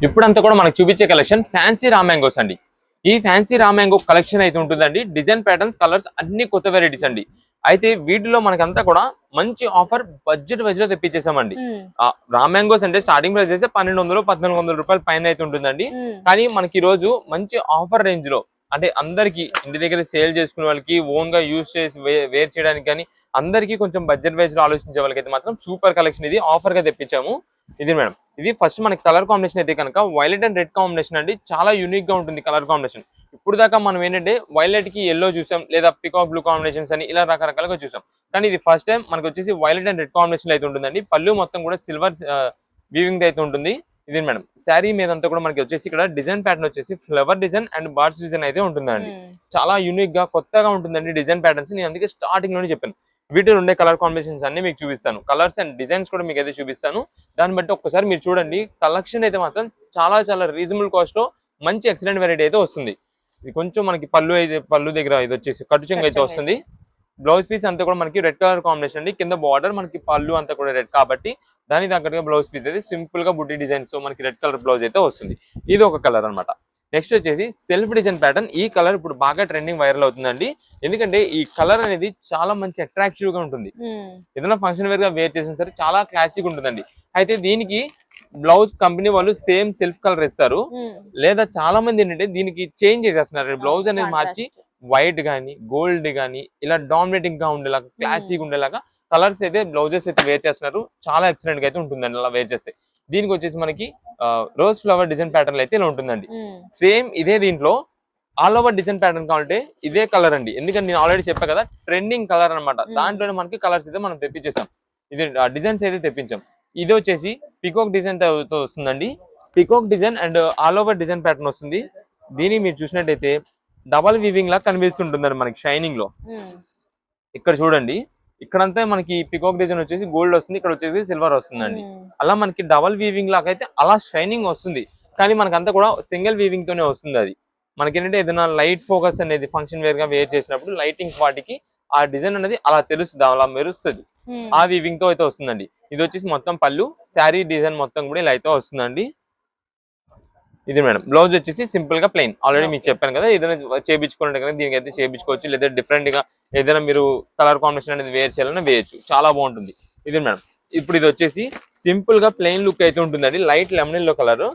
ఇప్పుడంతా కూడా మనకు చూపించే కలెక్షన్ ఫ్యాన్సీ రా మ్యాంగోస్ అండి. ఈ ఫ్యాన్సీ రా మ్యాంగో కలెక్షన్ అయితే ఉంటుందండి. డిజైన్ ప్యాటర్న్స్, కలర్స్ అన్ని కొత్త వెరైటీస్ అండి. అయితే వీటిలో మనకంతా కూడా మంచి ఆఫర్ బడ్జెట్ వైజ్ లో తెప్పించేసామండి. రా మ్యాంగోస్ అంటే స్టార్టింగ్ ప్రైస్ అయితే 1200-1400 రూపాయల పైన అయితే ఉంటుందండి. కానీ మనకి ఈ రోజు మంచి ఆఫర్ రేంజ్ లో, అంటే అందరికి ఇంటి దగ్గర సేల్ చేసుకునే వాళ్ళకి, ఓన్ గా యూజ్ చేసి వేర్ చేయడానికి కానీ అందరికి కొంచెం బడ్జెట్ వైజ్ లో ఆలోచించే వాళ్ళకైతే మాత్రం సూపర్ కలెక్షన్ ఇది ఆఫర్ గా తెప్పించాము. ఇది మేడం, ఇది ఫస్ట్ మనకి కలర్ కాంబినేషన్ అయితే కనుక వైలెట్ అండ్ రెడ్ కాంబినేషన్ అండి. చాలా యూనిక్ గా ఉంటుంది కలర్ కాంబినేషన్. ఇప్పుడు దాకా మనం ఏంటంటే వైలెట్ కి ఎల్లో చూసాం, లేదా పికాక్ బ్లూ కాంబినేషన్స్ అని ఇలా రకరకాలుగా చూసాం. కానీ ఇది ఫస్ట్ టైం మనకు వచ్చేసి వైలెట్ అండ్ రెడ్ కాంబినేషన్ అయితే ఉంటుందండి. పళ్ళు మొత్తం కూడా సిల్వర్ వీవింగ్ అయితే ఉంటుంది. ఇది మేడం, శారీ మీద అంతా కూడా మనకి వచ్చేసి ఇక్కడ డిజైన్ ప్యాటర్న్ వచ్చేసి flower design and birds design అయితే ఉంటుందండి. చాలా యూనిక్ గా కొత్తగా ఉంటుందండి డిజైన్ ప్యాటర్న్స్. నేను అందుకే స్టార్టింగ్ లోనే చెప్పాను, వీటిలో ఉండే కలర్ కాంబినేషన్స్ అన్ని మీకు చూపిస్తాను. కలర్స్ అండ్ డిజైన్స్ కూడా మీకు అయితే చూపిస్తాను. దాన్ని బట్టి ఒక్కసారి మీరు చూడండి. కలెక్షన్ అయితే మాత్రం చాలా చాలా రీజనబుల్ కాస్ట్ లో మంచి ఎక్సలెంట్ వెరైటీ అయితే వస్తుంది. ఇది కొంచెం మనకి పళ్ళు దగ్గర ఇది వచ్చేసి కట్టు చెంగు అయితే వస్తుంది. బ్లౌజ్ పీస్ అంతా కూడా మనకి రెడ్ కలర్ కాంబినేషన్ అండి. కింద బార్డర్ మనకి పళ్ళు అంతా కూడా రెడ్ కాబట్టి దాని తగ్గట్టుగా బ్లౌజ్ పీస్ అయితే సింపుల్ గా బుట్టి డిజైన్స్ మనకి రెడ్ కలర్ బ్లౌజ్ అయితే వస్తుంది. ఇది ఒక కలర్ అన్నమాట. నెక్స్ట్ వచ్చేసి సెల్ఫ్ డిజైన్ ప్యాటర్న్. ఈ కలర్ ఇప్పుడు బాగా ట్రెండింగ్ వైరల్ అవుతుందండి. ఎందుకంటే ఈ కలర్ అనేది చాలా మంచి అట్రాక్టివ్ గా ఉంటుంది. ఏదైనా ఫంక్షన్ వేర్ గా వేర్ చేసినా సరే చాలా క్లాసిక్ ఉంటుందండి. అయితే దీనికి బ్లౌజ్ కంపెనీ వాళ్ళు సేమ్ సెల్ఫ్ కలర్ ఇస్తారు. లేదా చాలా మంది ఏంటంటే దీనికి చేంజ్ చేసేస్తున్నారు. బ్లౌజ్ అనేది మార్చి వైట్ గానీ గోల్డ్ గానీ ఇలా డామినేటింగ్ గా ఉండేలాగా క్లాసిక్ ఉండేలాగా కలర్స్ అయితే బ్లౌజెస్ అయితే వేర్ చేస్తున్నారు. చాలా ఎక్సలెంట్ గా అయితే ఉంటుందండి అలా వేర్ చేస్తే. దీనికి వచ్చేసి మనకి రోజ్ ఫ్లవర్ డిజైన్ ప్యాటర్న్ అయితే ఇలా ఉంటుందండి. సేమ్ ఇదే దీంట్లో ఆల్ ఓవర్ డిజైన్ ప్యాటర్న్ కావాలంటే ఇదే కలర్ అండి. ఎందుకంటే నేను ఆల్రెడీ చెప్పా కదా ట్రెండింగ్ కలర్ అనమాట. దాంట్లోనే మనకి కలర్స్ అయితే మనం తెప్పించేసాం. ఇది డిజైన్స్ అయితే తెప్పించాం. ఇది వచ్చేసి పికాక్ డిజైన్ తో వస్తుందండి. Peacock design and all over design pattern వస్తుంది. దీన్ని మీరు చూసినట్టయితే డబల్ వీవింగ్ లా కనిపిస్తుంటుందండి మనకి షైనింగ్ లో. ఇక్కడ చూడండి, ఇక్కడంతా మనకి పికాక్ డిజైన్ వచ్చేసి గోల్డ్ వస్తుంది, ఇక్కడ వచ్చేసి సిల్వర్ వస్తుందండి. అలా మనకి డబల్ వీవింగ్ లాగా అయితే అలా షైనింగ్ వస్తుంది. కానీ మనకంతా కూడా సింగిల్ వీవింగ్ తోనే వస్తుంది. అది మనకి ఏంటంటే ఏదైనా లైట్ ఫోకస్ అనేది ఫంక్షన్ వేర్ గా వేర్ చేసినప్పుడు లైటింగ్ వాటికి ఆ డిజైన్ అనేది అలా తెలుస్తుంది, అలా మెరుస్తుంది. ఆ వీవింగ్ తో అయితే వస్తుందండి. ఇది వచ్చేసి మొత్తం పళ్ళు, శారీ డిజైన్ మొత్తం కూడా ఇలా అయితే వస్తుందండి. ఇది మేడం బ్లౌజ్ వచ్చేసి సింపుల్ గా ప్లెయిన్. ఆల్రెడీ మీకు చెప్పాను కదా, ఏదైనా చేయించుకోవాలంటే కదా దీనికి అయితే చేయించుకోవచ్చు. లేదా డిఫరెంట్ గా ఏదైనా మీరు కలర్ కాంబినేషన్ అనేది వేర్ చేయాలన్నా వేయచ్చు, చాలా బాగుంటుంది. ఇది మేడం ఇప్పుడు ఇది వచ్చేసి సింపుల్ గా ప్లెయిన్ లుక్ అయితే ఉంటుందండి. Light lemon yellow colour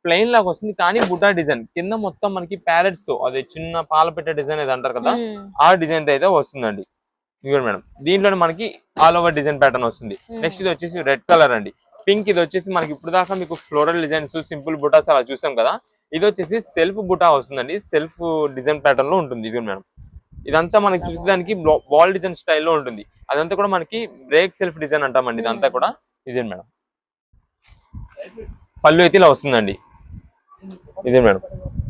plain లాగా వస్తుంది. కానీ బుటా డిజైన్ కింద మొత్తం మనకి ప్యారెట్స్ తో అదే చిన్న పాల పెట్టే డిజైన్ ఏది అంటారు కదా, ఆ డిజైన్ అయితే వస్తుందండి. ఇది మేడం దీంట్లోనే మనకి ఆల్ ఓవర్ డిజైన్ ప్యాటర్న్ వస్తుంది. నెక్స్ట్ ఇది వచ్చేసి రెడ్ కలర్ అండి. పింక్ ఇది వచ్చేసి మనకి ఇప్పుడు దాకా మీకు ఫ్లోరల్ డిజైన్స్ సింపుల్ బుటాస్ అలా చూసాం కదా, ఇది వచ్చేసి సెల్ఫ్ బుటా వస్తుందండి. సెల్ఫ్ డిజైన్ ప్యాటర్న్ లో ఉంటుంది. ఇది మేడం ఇదంతా మనకి చూసేదానికి బాల్ డిజైన్ స్టైల్లో ఉంటుంది. అదంతా కూడా మనకి బ్రేక్ సెల్ఫ్ డిజైన్ అంటామండి. ఇదంతా కూడా ఇదే మేడం. పళ్ళు అయితే ఇలా వస్తుందండి. ఇదే మేడం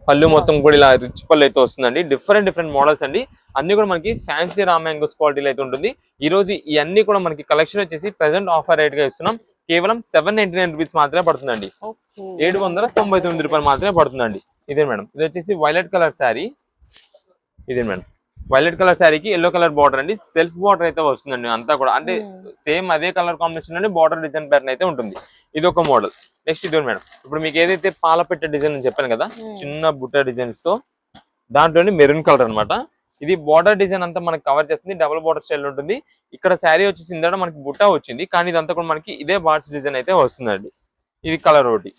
పళ్ళు మొత్తం కూడా ఇలా రిచ్ పళ్ళు అయితే వస్తుందండి. డిఫరెంట్ మోడల్స్ అండి. అన్ని కూడా మనకి ఫ్యాన్సీ రా మ్యాంగోస్ క్వాలిటీలో అయితే ఉంటుంది. ఈ రోజు ఇవన్నీ కూడా మనకి కలెక్షన్ వచ్చేసి ప్రెసెంట్ ఆఫర్ రేట్ గా ఇస్తున్నాం. కేవలం 799 రూపీస్ మాత్రమే పడుతుందండి. 799 రూపాయలు మాత్రమే పడుతుందండి. ఇదే మేడం ఇది వచ్చేసి వైలెట్ కలర్ శారీ. ఇదే మేడం వైలెట్ కలర్ శారీకి ఎల్లో కలర్ బార్డర్ అండి. సెల్ఫ్ బార్డర్ అయితే వస్తుందండి. అంతా కూడా అంటే సేమ్ అదే కలర్ కాంబినేషన్ లోనే బార్డర్ డిజైన్ ప్యాటర్న్ అయితే ఉంటుంది. ఇది ఒక మోడల్. నెక్స్ట్ ఇది మేడం ఇప్పుడు మీకు ఏదైతే పాల పెట్టే డిజైన్ అని చెప్పాను కదా, చిన్న బుట్ట డిజైన్స్ తో దాంట్లోనే మెరూన్ కలర్ అన్నమాట. ఇది బార్డర్ డిజైన్ అంతా మనకి కవర్ చేస్తుంది. డబుల్ బార్డర్ స్టైల్ ఉంటుంది. ఇక్కడ శారీ వచ్చేసి ఇందా మనకి బుట్ట వచ్చింది, కానీ ఇదంతా కూడా మనకి ఇదే బార్డర్ డిజైన్ అయితే వస్తుందండి. ఇది కలర్ ఒకటి.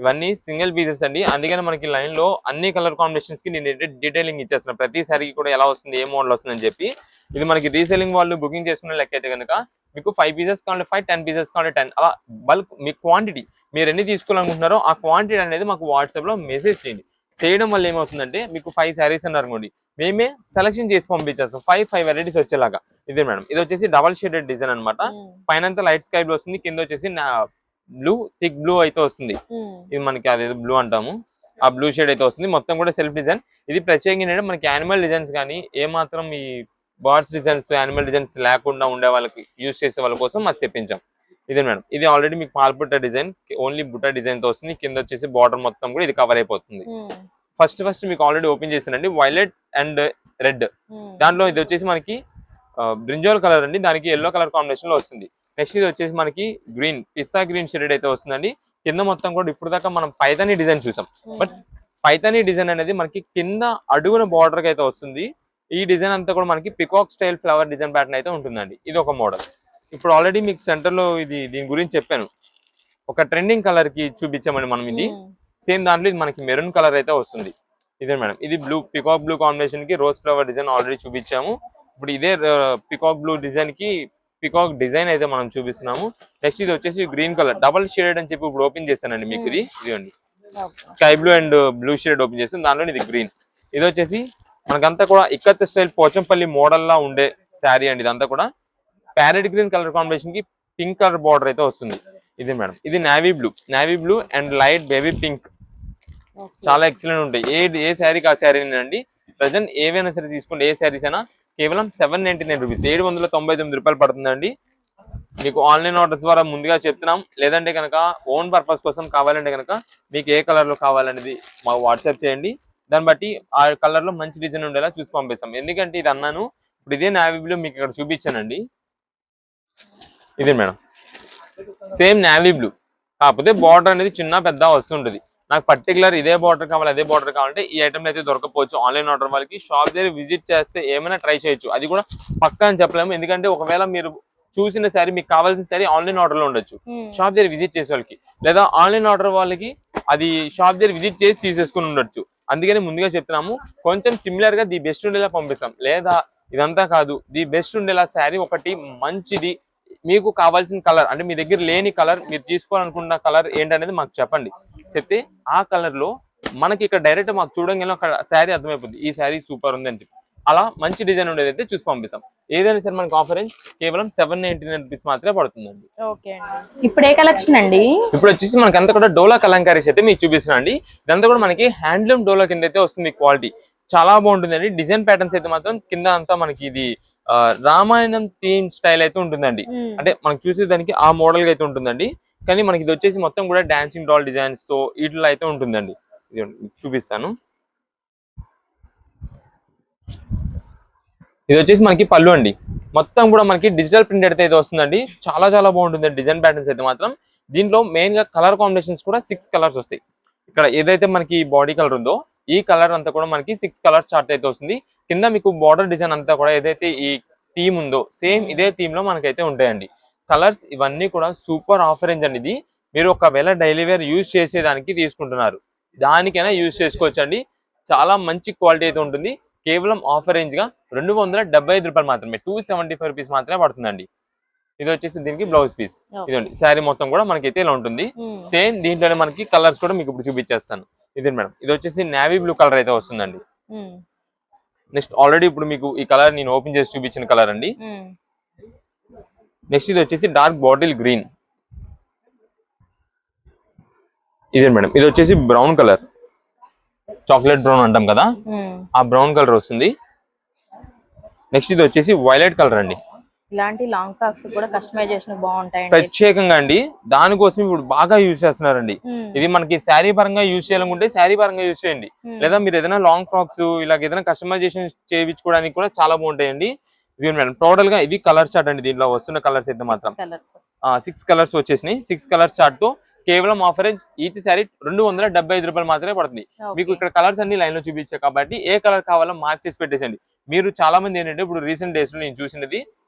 ఇవన్నీ సింగిల్ పీసెస్ అండి. అందుకని మనకి లైన్ లో అన్ని కలర్ కాంబినేషన్స్ కి నేను డీటెయిలింగ్ ఇచ్చేస్తున్నా. ప్రతి శారీకి కూడా ఎలా వస్తుంది, ఏ మోడల్ వస్తుంది అని చెప్పి. ఇది మనకి రీసెల్లింగ్ వాళ్ళు బుకింగ్ చేసుకునే లెక్క అయితే కనుక మీకు 5 పీసెస్ కావాలి 5, 10 పీసెస్ కావాలి 10, అలా బల్క్ మీ క్వాంటిటీ మీరు ఎన్ని తీసుకోవాలనుకుంటున్నారో ఆ క్వాంటిటీ అనేది మాకు వాట్సాప్ లో మెసేజ్ చేయండి. చేయడం వల్ల ఏమవుతుందంటే మీకు 5 శారీస్ అన్నారు అనుకోండి, మేమే సెలెక్షన్ చేసి పంపించేస్తాం 5 వెరైటీస్ వచ్చేలాగా. ఇదే మేడం ఇది వచ్చేసి డబల్ షేడెడ్ డిజైన్ అనమాట. పైన లైట్ స్కై బ్లూ వస్తుంది, కింద వచ్చేసి బ్లూ థిక్ బ్లూ అయితే వస్తుంది. ఇది మనకి అదేదో బ్లూ అంటాము, ఆ బ్లూ షేడ్ అయితే వస్తుంది. మొత్తం కూడా సెల్ఫ్ డిజైన్. ఇది ప్రత్యేకంగా ఏంటంటే మనకి యానిమల్ డిజైన్స్ కానీ ఏమాత్రం ఈ బర్డ్స్ డిజైన్స్ యానిమల్ డిజైన్స్ లేకుండా ఉండే వాళ్ళకి యూజ్ చేసే వాళ్ళ కోసం అది తెప్పించాం. ఇదే మేడం ఇది ఆల్రెడీ మీకు పాల్పుట్ట డిజైన్ ఓన్లీ బుట్ట డిజైన్ తో వస్తుంది. కింద వచ్చేసి బార్డర్ మొత్తం కూడా ఇది కవర్ అయిపోతుంది. ఫస్ట్ మీకు ఆల్రెడీ ఓపెన్ చేసానండి వైలెట్ అండ్ రెడ్. దాంట్లో ఇది వచ్చేసి మనకి బ్రింజాల్ కలర్ అండి, దానికి ఎల్లో కలర్ కాంబినేషన్ లో వస్తుంది. నెక్స్ట్ ఇది వచ్చేసి మనకి గ్రీన్ పిస్తా గ్రీన్ షేడ్ అయితే వస్తుందండి. కింద మొత్తం కూడా ఇప్పుడు దాకా మనం పైతానీ డిజైన్ చూసాం, బట్ పైతానీ డిజైన్ అనేది మనకి కింద అడుగున బార్డర్ కి అయితే వస్తుంది. ఈ డిజైన్ అంతా కూడా మనకి peacock style flower design pattern అయితే ఉంటుందండి. ఇది ఒక మోడల్. ఇప్పుడు ఆల్రెడీ మీకు సెంటర్ లో దీని గురించి చెప్పాను. ఒక ట్రెండింగ్ కలర్ కి చూపించామండి మనం. ఇది సేమ్ దాంట్లో ఇది మనకి మెరూన్ కలర్ అయితే వస్తుంది. ఇదే మేడం ఇది బ్లూ పికాక్ బ్లూ కాంబినేషన్ కి రోజ్ ఫ్లవర్ డిజైన్ ఆల్రెడీ చూపించాము. ఇప్పుడు ఇదే పికాక్ బ్లూ డిజైన్ కి పికాక్ డిజైన్ అయితే మనం చూపిస్తున్నాము. నెక్స్ట్ ఇది వచ్చేసి గ్రీన్ కలర్ డబల్ షేడ్ అని చెప్పి ఇప్పుడు ఓపెన్ చేశానండి మీకు. ఇదిగోండి sky blue and blue shade open చేస్తాం. దాంట్లో ఇది గ్రీన్. ఇది వచ్చేసి మనకంతా కూడా ఇక్కత్ స్టైల్ పోచంపల్లి మోడల్ లా ఉండే శారీ అండి. ఇదంతా కూడా ప్యారెట్ గ్రీన్ కలర్ కాంబినేషన్ కి పింక్ కలర్ బార్డర్ అయితే వస్తుంది. ఇది మేడం ఇది navy blue and light baby pink. చాలా ఎక్సలెంట్ ఉంటాయి. ఏ శారీకి ఆ శారీ అండి. ప్రజెంట్ ఏవైనా సరే తీసుకోండి, ఏ శారీస్ అయినా కేవలం 799 రూపీస్, 799 రూపాయలు పడుతుందండి. మీకు ఆన్లైన్ ఆర్డర్స్ ద్వారా ముందుగా చెప్తున్నాం. లేదంటే కనుక ఓన్ పర్పస్ కోసం కావాలంటే కనుక మీకు ఏ కలర్ లో కావాలనేది మాకు వాట్సాప్ చేయండి. దాన్ని బట్టి ఆ కలర్ లో మంచి డిజైన్ ఉండేలా చూసి పంపిస్తాం. ఎందుకంటే ఇది అన్నాను, ఇప్పుడు ఇదే నావీ బ్లూ మీకు ఇక్కడ చూపించానండి. ఇదే మేడం సేమ్ నావీ బ్లూ, కాకపోతే బార్డర్ అనేది చిన్న పెద్ద వస్తుంటది. నాకు పర్టికులర్ ఇదే బార్డర్ కావాలి, అదే బార్డర్ కావాలంటే ఈ ఐటమ్ అయితే దొరకపోవచ్చు. ఆన్లైన్ ఆర్డర్ వాళ్ళకి షాప్ దగ్గర విజిట్ చేస్తే ఏమైనా ట్రై చేయొచ్చు. అది కూడా పక్కా అని చెప్పలేము, ఎందుకంటే ఒకవేళ మీరు చూసిన శారీ మీకు కావాల్సిన శారీ ఆన్లైన్ ఆర్డర్ లో ఉండొచ్చు షాప్ దగ్గర విజిట్ చేసే వాళ్ళకి, లేదా ఆన్లైన్ ఆర్డర్ వాళ్ళకి అది షాప్ దగ్గర విజిట్ చేసి తీసేసుకుని ఉండొచ్చు. అందుకని ముందుగా చెప్తున్నాము, కొంచెం సిమిలర్ గా ది బెస్ట్ ఉండేలా పంపిస్తాం. లేదా ఇదంతా కాదు, ది బెస్ట్ ఉండేలా శారీ ఒకటి మంచిది, మీకు కావాల్సిన కలర్ అంటే మీ దగ్గర లేని కలర్, మీరు తీసుకోవాలనుకున్న కలర్ ఏంటనేది మాకు చెప్పండి. చెప్తే ఆ కలర్ లో మనకి ఇక్కడ డైరెక్ట్ మాకు చూడంగానే ఒక శారీ అర్థమైపోద్ది, ఈ శారీ సూపర్ ఉంది అని చెప్పి. అలా మంచి డిజైన్ ఉండేది అయితే చూసి పంపిస్తాం. ఏదైనా సరే మనకి ఆఫర్ కేవలం 799 రూపీస్ మాత్రమే పడుతుందండి. ఓకే అండి. ఇప్పుడు ఏ కలెక్షన్ అండి? ఇప్పుడు వచ్చేసి మనకి అంతా కూడా డోలా కలంకారీస్ అయితే మీకు చూపిస్తున్నా అండి. ఇదంతా కూడా మనకి హ్యాండ్లూమ్ డోలా కింద అయితే వస్తుంది. క్వాలిటీ చాలా బాగుంటుందండి. డిజైన్ ప్యాటర్న్స్ అయితే మాత్రం కింద అంతా మనకి ఇది రామాయణం థీమ్ స్టైల్ అయితే ఉంటుందండి. అంటే మనకు చూసేదానికి ఆ మోడల్ గా అయితే ఉంటుందండి. కానీ మనకి ఇది వచ్చేసి మొత్తం కూడా డాన్సింగ్ డాల్ డిజైన్స్ తో వీటిలో అయితే ఉంటుందండి. చూపిస్తాను. ఇది వచ్చేసి మనకి పళ్ళు అండి. మొత్తం కూడా మనకి డిజిటల్ ప్రింట్ అయితే వస్తుందండి. చాలా చాలా బాగుంటుంది డిజైన్ ప్యాటర్న్స్ అయితే మాత్రం. దీంట్లో మెయిన్ గా కలర్ కాంబినేషన్స్ కూడా 6 కలర్స్ వస్తాయి. ఇక్కడ ఏదైతే మనకి బాడీ కలర్ ఉందో ఈ కలర్ అంతా కూడా మనకి 6 కలర్స్ చార్ట్ అయితే వస్తుంది. కింద మీకు బార్డర్ డిజైన్ అంతా కూడా ఏదైతే ఈ థీమ్ ఉందో సేమ్ ఇదే థీమ్ లో మనకైతే ఉంటాయండి. కలర్స్ ఇవన్నీ కూడా సూపర్ ఆఫర్ రేంజ్ అండి. ఇది మీరు ఒకవేళ డైలీ వేర్ యూజ్ చేసేదానికి తీసుకుంటున్నారు, దానికైనా యూజ్ చేసుకోవచ్చండి. చాలా మంచి క్వాలిటీ అయితే ఉంటుంది. కేవలం ఆఫర్ రేంజ్ గా 275 రూపాయలు మాత్రమే, 275 రూపీస్ మాత్రమే పడుతుందండి. ఇది వచ్చేసి దీనికి బ్లౌజ్ పీస్. ఇదండి శారీ మొత్తం కూడా మనకైతే ఇలా ఉంటుంది. సేమ్ దీంట్లోనే మనకి కలర్స్ కూడా మీకు ఇప్పుడు చూపించేస్తాను. ఇదే మేడం, ఇది వచ్చేసి నేవీ బ్లూ కలర్ అయితే వస్తుందండి. నెక్స్ట్ ఆల్రెడీ ఇప్పుడు మీకు ఈ కలర్ నేను ఓపెన్ చేసి చూపించిన కలర్ అండి. నెక్స్ట్ ఇది వచ్చేసి డార్క్ బాటిల్ గ్రీన్. ఇదే మేడం, ఇది వచ్చేసి బ్రౌన్ కలర్, చాక్లెట్ బ్రౌన్ అంటాం కదా ఆ బ్రౌన్ కలర్ వస్తుంది. నెక్స్ట్ ఇది వచ్చేసి వైలెట్ కలర్ అండి. ఇలాంటి లాంగ్ ఫ్రాక్స్ కూడా కస్టమైజేషన్ బాగుంటాయి ప్రత్యేకంగా అండి. దానికోసం ఇప్పుడు బాగా యూజ్ చేస్తున్నారండి. ఇది మనకి శారీ పరంగా యూజ్ చేయాలనుకుంటే శారీ పరంగా యూజ్ చేయండి, లేదా మీరు ఏదైనా లాంగ్ ఫ్రాక్స్ ఇలా ఏదైనా కస్టమైజేషన్ చేయించుకోవడానికి కూడా చాలా బాగుంటాయండి. ఇది మేడం టోటల్ గా ఇది కలర్ చార్ట్ అండి. దీంట్లో వస్తున్న కలర్స్ అయితే మాత్రం 6 కలర్స్ వచ్చేసినాయి. 6 కలర్స్ చార్ట్ తో కేవలం ఆఫర్ ఈచ్ శారీ 275 రూపాయలు మాత్రమే పడుతుంది. మీకు ఇక్కడ కలర్స్ అన్ని లైన్ లో చూపించాయి కాబట్టి ఏ కలర్ కావాలో మార్క్ చేసి పెట్టేసండి. మీరు చాలా మంది ఏంటంటే ఇప్పుడు రీసెంట్ డేస్ లో నేను చూసినది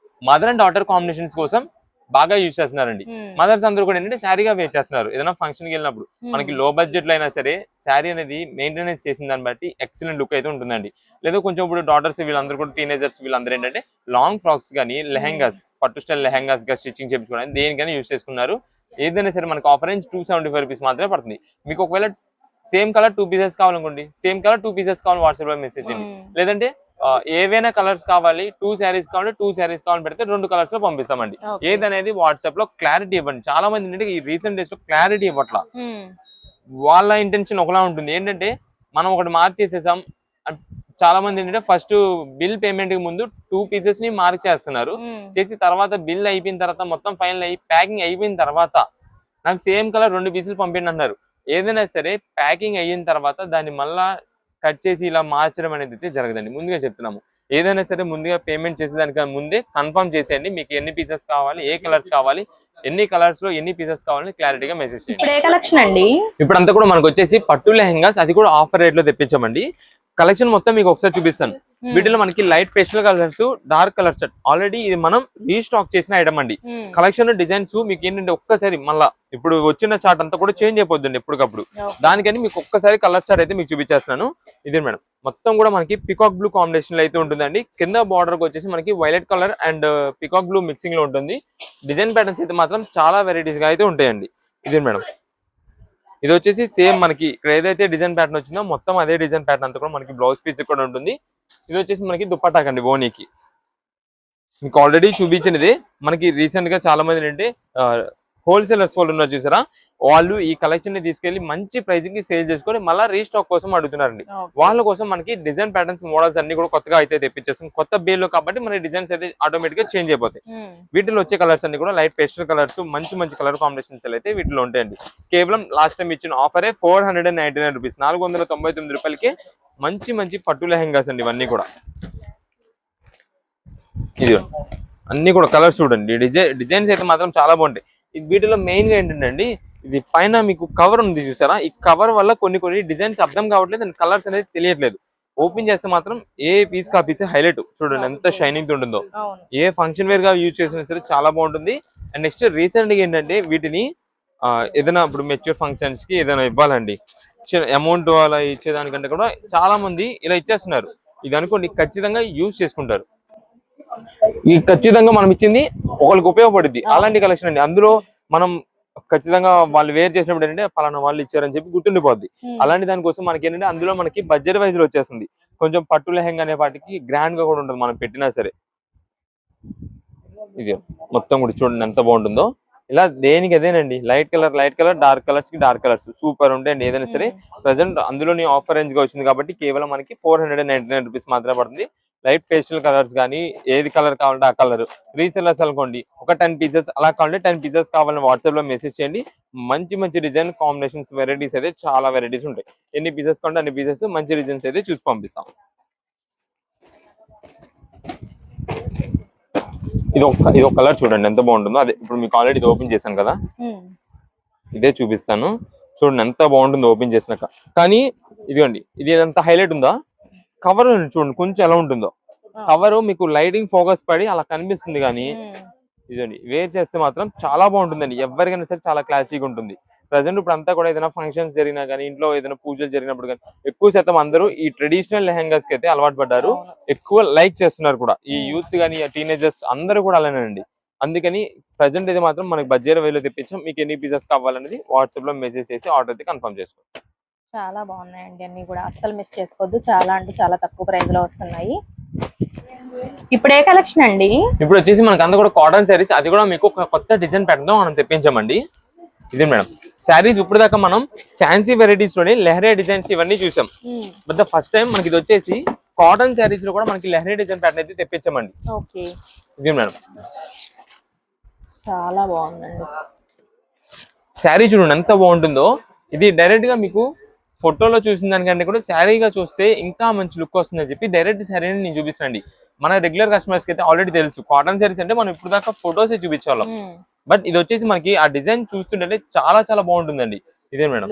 మదర్ అండ్ డాటర్ కాంబినేషన్స్ కోసం బాగా యూజ్ చేస్తున్నారండి. మదర్స్ అందరూ కూడా ఏంటంటే శారీగా వేర్ చేస్తున్నారు. ఏదైనా ఫంక్షన్ కి వెళ్ళినప్పుడు మనకి లో బడ్జెట్ లో అయినా సరే శారీ అనేది మెయింటెనెన్స్ చేసిన దాన్ని బట్టి ఎక్సలెంట్ లుక్ అయితే ఉంటుందండి. లేదా కొంచెం ఇప్పుడు డాటర్స్ వీళ్ళందరూ కూడా టీనేజర్స్ వీళ్ళందరూ ఏంటంటే లాంగ్ ఫ్రాక్స్ కానీ లెహెంగాస్ పట్టు స్టైల్ లెహెంగాస్ గా స్టిచ్చింగ్ చేయించుకోవడానికి దేనికైనా యూజ్ చేసుకున్నారు. ఏదైనా సరే మనకి ఆఫర్ 275 రూపీస్ మాత్రమే పడుతుంది. మీకు ఒకవేళ సేమ్ కలర్ 2 పీసెస్ కావాలనుకోండి, సేమ్ కలర్ 2 పీసెస్ కావాలి వాట్సాప్ లో మెసేజ్ చేయండి. లేదంటే ఏవైనా కలర్స్ కావాలి 2 శారీస్ కావాలి 2 శారీస్ కావాలి పెడితే 2 కలర్స్ లో పంపిస్తామండి. ఏదనేది వాట్సాప్ లో క్లారిటీ ఇవ్వండి. చాలా మంది ఏంటంటే ఈ రీసెంట్ డేస్ లో క్లారిటీ ఇవ్వట్లా. వాళ్ళ ఇంటెన్షన్ ఒకలా ఉంటుంది. ఏంటంటే మనం ఒకటి మార్క్ చేసేసాం. చాలా మంది ఏంటంటే ఫస్ట్ బిల్ పేమెంట్ కి ముందు 2 పీసెస్ ని మార్క్ చేస్తున్నారు. చేసి తర్వాత బిల్ అయిపోయిన తర్వాత మొత్తం ఫైనల్ అయ్యి ప్యాకింగ్ అయిపోయిన తర్వాత నాకు సేమ్ కలర్ 2 పీసులు పంపిండి అన్నారు. ఏదైనా సరే ప్యాకింగ్ అయిన తర్వాత దాన్ని మళ్ళా కట్ చేసి ఇలా మార్చడం అనేది అయితే జరగదండి. ముందుగా చెప్తున్నాము, ఏదైనా సరే ముందుగా పేమెంట్ చేసేదానికన్నా ముందే కన్ఫర్మ్ చేసేయండి. మీకు ఎన్ని పీసెస్ కావాలి, ఏ కలర్స్ కావాలి, ఎన్ని కలర్స్ లో ఎన్ని పీసెస్ కావాలని క్లారిటీగా మెసేజ్ చేయండి. ఇప్పుడు అంతా కూడా మనకు వచ్చేసి పట్టు లెహెంగాస్, అది కూడా ఆఫర్ రేట్ లో తెప్పించామండి. కలెక్షన్ మొత్తం మీకు ఒకసారి చూపిస్తాను. వీటిలో మనకి light pastel colours, dark colours already ఇది మనం రీస్టాక్ చేసిన ఐటమ్ అండి. కలెక్షన్ డిజైన్స్ మీకు ఏంటంటే ఒక్కసారి మళ్ళా ఇప్పుడు వచ్చిన చార్ట్ అంతా కూడా చేంజ్ అయిపోద్దండి ఎప్పటికప్పుడు. దానికని మీకు ఒక్కసారి కలర్ చార్ట్ అయితే మీకు చూపించేస్తున్నాను. ఇదే మేడం, మొత్తం కూడా మనకి పికాక్ బ్లూ కాంబినేషన్ లో అయితే ఉంటుందండి. కింద బార్డర్ వచ్చేసి మనకి violet colour and peacock blue mixing లో ఉంటుంది. డిజైన్ ప్యాటర్న్స్ అయితే మాత్రం చాలా వెరైటీస్ గా అయితే ఉంటాయండి. ఇదే మేడం, ఇది వచ్చేసి సేమ్ మనకి ఇక్కడ ఏదైతే డిజైన్ ప్యాటర్న్ వచ్చిందో మొత్తం అదే డిజైన్ ప్యాటర్న్ అంతా కూడా మనకి బ్లౌజ్ పీస్ కూడా ఉంటుంది. ఇది వచ్చేసి మనకి దుపట్టాకండి ఓనీకి. మీకు ఆల్రెడీ చూపించినది మనకి రీసెంట్ గా చాలా మంది ఏంటంటే హోల్సేలర్స్ వాళ్ళు ఉన్నారు చూసారా, వాళ్ళు ఈ కలెక్షన్ ని తీసుకెళ్లి మంచి ప్రైసింగ్ కి సేల్ చేసుకొని మళ్ళీ రీస్టాక్ కోసం అడుగుతున్నారండి. వాళ్ళ కోసం మనకి డిజైన్ ప్యాటర్న్స్ మోడల్స్ అన్ని కూడా కొత్తగా అయితే తెప్పించేస్తాం. కొత్త బేల్లో కాబట్టి మన డిజైన్స్ అయితే ఆటోమేటిక్ గా చేంజ్ అయిపోతాయి. వీటిలో వచ్చే కలర్స్ అన్ని కూడా లైట్ పేస్టల్ కలర్స్, మంచి మంచి కలర్ కాంబినేషన్స్ అయితే వీటిలో ఉంటాయండి. కేవలం లాస్ట్ టైం ఇచ్చిన ఆఫరే 499 రూపీస్, 499 రూపాయలకి మంచి మంచి పట్టు లెహెంగాస్ అండి ఇవన్నీ కూడా. ఇది అన్ని కూడా కలర్స్ చూడండి, డిజైన్స్ అయితే మాత్రం చాలా బాగుంటాయి. వీటిలో మెయిన్ గా ఏంటంటే ఇది పైన మీకు కవర్ ఉంది చూసారా, ఈ కవర్ వల్ల కొన్ని డిజైన్స్ అర్థం కావట్లేదు అండ్ కలర్స్ అనేది తెలియట్లేదు. ఓపెన్ చేస్తే మాత్రం ఏ పీస్ కా పీస్ హైలైట్ చూడండి ఎంత షైనింగ్ ఉంటుందో. ఏ ఫంక్షన్ వేర్ గా యూజ్ చేసినా సరే చాలా బాగుంటుంది. అండ్ నెక్స్ట్ రీసెంట్ గా ఏంటంటే వీటిని ఏదైనా ఇప్పుడు మెచ్యూర్ ఫంక్షన్స్ కి ఏదైనా ఇవ్వాలండి, అమౌంట్ అలా ఇచ్చేదానికంటే కూడా చాలా మంది ఇలా ఇచ్చేస్తున్నారు. ఇది అనుకోండి ఖచ్చితంగా యూజ్ చేసుకుంటారు. ఈ ఖచ్చితంగా మనం ఇచ్చింది ఒకరికి ఉపయోగపడుద్ది అలాంటి కలెక్షన్ అండి. అందులో మనం ఖచ్చితంగా వాళ్ళు వేర్ చేసినప్పుడు ఏంటంటే పలానా వాళ్ళు ఇచ్చారని చెప్పి గుర్తుండిపోద్ది. అలాంటి దానికోసం మనకి ఏంటంటే అందులో మనకి బడ్జెట్ వైజ్ లో వచ్చేస్తుంది. కొంచెం పట్టు లెహంగా అనే వాటికి గ్రాండ్ గా కూడా ఉంటుంది మనం పెట్టినా సరే. ఇది మొత్తం కూడా చూడండి ఎంత బాగుంటుందో. ఇలా దేనికి అదేనండి, లైట్ కలర్, డార్క్ కలర్స్ కి డార్క్ కలర్స్ సూపర్ ఉంటాయండి ఏదైనా సరే. ప్రెసెంట్ అందులోని ఆఫర్ రేంజ్ గా వచ్చింది కాబట్టి కేవలం మనకి 499 రూపీస్ మాత్రమే పడుతుంది. లైట్ పేస్టల్ కలర్స్ కానీ ఏది కలర్ కావాలంటే ఆ కలర్. రీసెల్లర్స్ అనుకోండి ఒక 10 పీసెస్ అలా కావాలంటే 10 పీసెస్ కావాలని వాట్సాప్ లో మెసేజ్ చేయండి. మంచి మంచి డిజైన్ కాంబినేషన్స్ వెరైటీస్ అయితే చాలా వెరైటీస్ ఉంటాయి. ఎన్ని పీసెస్ కావాలంటే అన్ని పీసెస్ మంచి డిజైన్స్ అయితే చూసి పంపిస్తాం. ఇది ఒక కలర్ చూడండి ఎంత బాగుంటుందో. అదే ఇప్పుడు మీకు ఆల్రెడీ ఇది ఓపెన్ చేశాను కదా, ఇదే చూపిస్తాను చూడండి ఎంత బాగుంటుందో ఓపెన్ చేసినాక. కానీ ఇదిగోండి ఇది ఎంత హైలైట్ ఉందా, కవర్ చూడండి కొంచెం ఎలా ఉంటుందో. కవర్ మీకు లైటింగ్ ఫోకస్ పడి అలా కనిపిస్తుంది, కానీ ఇదండి వేర్ చేస్తే మాత్రం చాలా బాగుంటుందండి. ఎవరికైనా సరే చాలా క్లాసీగా ఉంటుంది. ప్రజెంట్ ఇప్పుడు అంతా కూడా ఏదైనా ఫంక్షన్స్ జరిగినా కానీ, ఇంట్లో ఏదైనా పూజలు జరిగినప్పుడు కానీ ఎక్కువ శాతం అందరూ ఈ ట్రెడిషనల్ లెహంగాస్ కి అయితే అలవాటు పడ్డారు. ఎక్కువ లైక్ చేస్తున్నారు కూడా ఈ యూత్ కానీ టీనేజర్స్ అందరూ కూడా అలానేనండి. అందుకని ప్రజెంట్ అయితే మాత్రం మనకి బడ్జెట్ వేలో తెప్పించాం. మీకు ఎన్ని పీసెస్ కావాలనేది వాట్సాప్ లో మెసేజ్ చేసి ఆర్డర్ అయితే కన్ఫర్మ్ చేసుకోండి. చాలా బాగున్నాయండి అన్ని కూడా, అస్సలు మిస్ చేసుకోవద్దు. చాలా అంటే చాలా తక్కువ ప్రైస్ లో వస్తున్నాయి. ఇప్పుడు ఏ కలెక్షన్ అండి? ఇప్పుడు వచ్చేసి మనకి అంతా కూడా కాటన్ శారీస్, అది కూడా మీకు ఒక కొత్త డిజైన్ ప్యాటర్న్ మనం తెప్పించామండి. ఇది మేడం శారీస్. ఇప్పుడు దాకా మనం ఫ్యాన్సీ వెరైటీస్ లోనే లెహరియా డిజైన్స్ ఇవన్నీ చూసాం. బట్ ద ఫస్ట్ టైం మనకి ఇది వచ్చేసి కాటన్ శారీస్ లో కూడా మనకి లెహరియా డిజైన్ ప్యాటర్న్ అయితే తెప్పించామండి. ఇది మేడం చాలా బాగుందండి. శారీ చూడండి ఎంత బాగుంటుందో. ఇది డైరెక్ట్ గా మీకు ఫోటోలో చూసిన దానికంటే కూడా శారీగా చూస్తే ఇంకా మంచి లుక్ వస్తుందని చెప్పి డైరెక్ట్ శారీని నేను చూపిస్తానండి. మన రెగ్యులర్ కస్టమర్స్ కి అయితే ఆల్రెడీ తెలుసు కాటన్ శారీస్ అంటే మనం ఇప్పుడు దాకా ఫోటోసే చూపించాలి. బట్ ఇది వచ్చేసి మనకి ఆ డిజైన్ చూస్తుంటే చాలా చాలా బాగుంటుందండి. ఇదే మేడం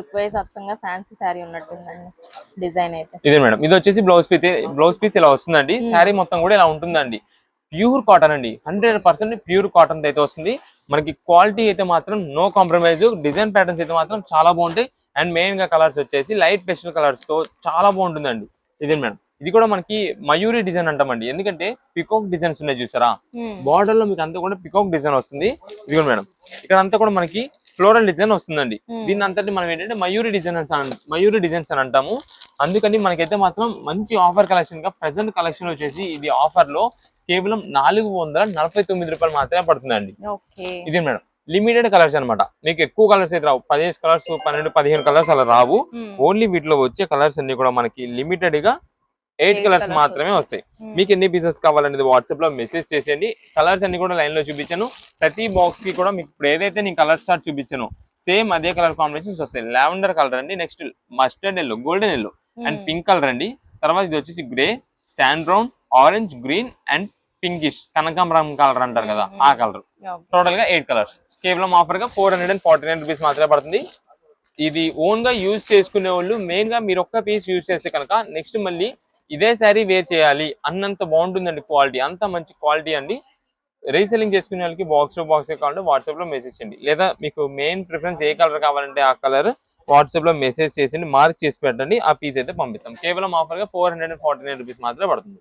ఫ్యాన్సీ శారీ ఉన్నట్టుందండి డిజైన్ అయితే. ఇదే మేడం ఇది వచ్చేసి బ్లౌజ్ పీస్ ఇలా వస్తుందండి. శారీ మొత్తం కూడా ఇలా ఉంటుందండి. ప్యూర్ కాటన్ అండి, 100% ప్యూర్ కాటన్ అయితే వస్తుంది. మనకి క్వాలిటీ అయితే మాత్రం నో కాంప్రమైజ్. డిజైన్ ప్యాటర్న్స్ అయితే మాత్రం చాలా బాగుంటాయి. అండ్ మెయిన్ గా కలర్స్ వచ్చేసి లైట్ పేస్టల్ కలర్స్ తో చాలా బాగుంటుందండి. ఇదే మేడం ఇది కూడా మనకి మయూరి డిజైన్ అంటామండి. ఎందుకంటే పికాక్ డిజైన్స్ ఉన్నాయి చూసారా, బార్డర్ లో మీకు అంతా కూడా పికాక్ డిజైన్ వస్తుంది. ఇది కూడా మేడం ఇక్కడ అంతా కూడా మనకి ఫ్లోరల్ డిజైన్ వస్తుందండి. దీన్ని అంతటి మనం ఏంటంటే మయూరి డిజైన్స్ అని అంటాము. అందుకని మనకైతే మాత్రం మంచి ఆఫర్ కలెక్షన్ గా ప్రెసెంట్ కలెక్షన్ వచ్చేసి ఇది ఆఫర్ లో కేవలం 449 రూపాయలు మాత్రమే పడుతుందండి. ఇది మేడం లిమిటెడ్ కలర్స్ అనమాట. మీకు ఎక్కువ కలర్స్ అయితే రావు, 15 కలర్స్ 12-15 కలర్స్ అలా రావు. ఓన్లీ వీటిలో వచ్చే కలర్స్ అన్ని కూడా మనకి లిమిటెడ్ గా 8 కలర్స్ మాత్రమే వస్తాయి. మీకు ఎన్ని పీసెస్ కావాలనేది వాట్సాప్ లో మెసేజ్ చేసేయండి. కలర్స్ అన్ని కూడా లైన్ లో చూపించాను. ప్రతి బాక్స్ కి కూడా మీకు ఇప్పుడు ఏదైతే నేను కలర్ చార్ట్ చూపించాను సేమ్ అదే కలర్ కాంబినేషన్స్ వస్తాయి. లావెండర్ కలర్ అండి, next mustard yellow, golden yellow and pink colour అండి. తర్వాత ఇది వచ్చేసి grey, sand brown, orange, green and pinkish కనకాంబరం కలర్ అంటారు కదా ఆ కలర్. టోటల్ గా 8 కలర్స్. కేవలం ఆఫర్ గా 449 రూపీస్ మాత్రమే పడుతుంది. ఇది ఓన్ గా యూజ్ చేసుకునే వాళ్ళు మెయిన్ గా మీరు ఒక్క పీస్ యూజ్ చేస్తే కనుక నెక్స్ట్ మళ్ళీ ఇదే శారీ వేర్ చేయాలి అన్నంత బాగుంటుందండి. క్వాలిటీ అంత మంచి క్వాలిటీ అండి. రీసెల్లింగ్ చేసుకునే వాళ్ళకి బాక్స్ టు బాక్స్ కావాలంటే వాట్సాప్ లో మెసేజ్ చేయండి. లేదా మీకు మెయిన్ ప్రిఫరెన్స్ ఏ కలర్ కావాలంటే ఆ కలర్ వాట్సాప్ లో మెసేజ్ చేసి మార్క్ చేసి పెట్టండి. ఆ పీస్ అయితే పంపిస్తాం. కేవలం ఆఫర్ గా 449 రూపీస్ మాత్రమే పడుతుంది.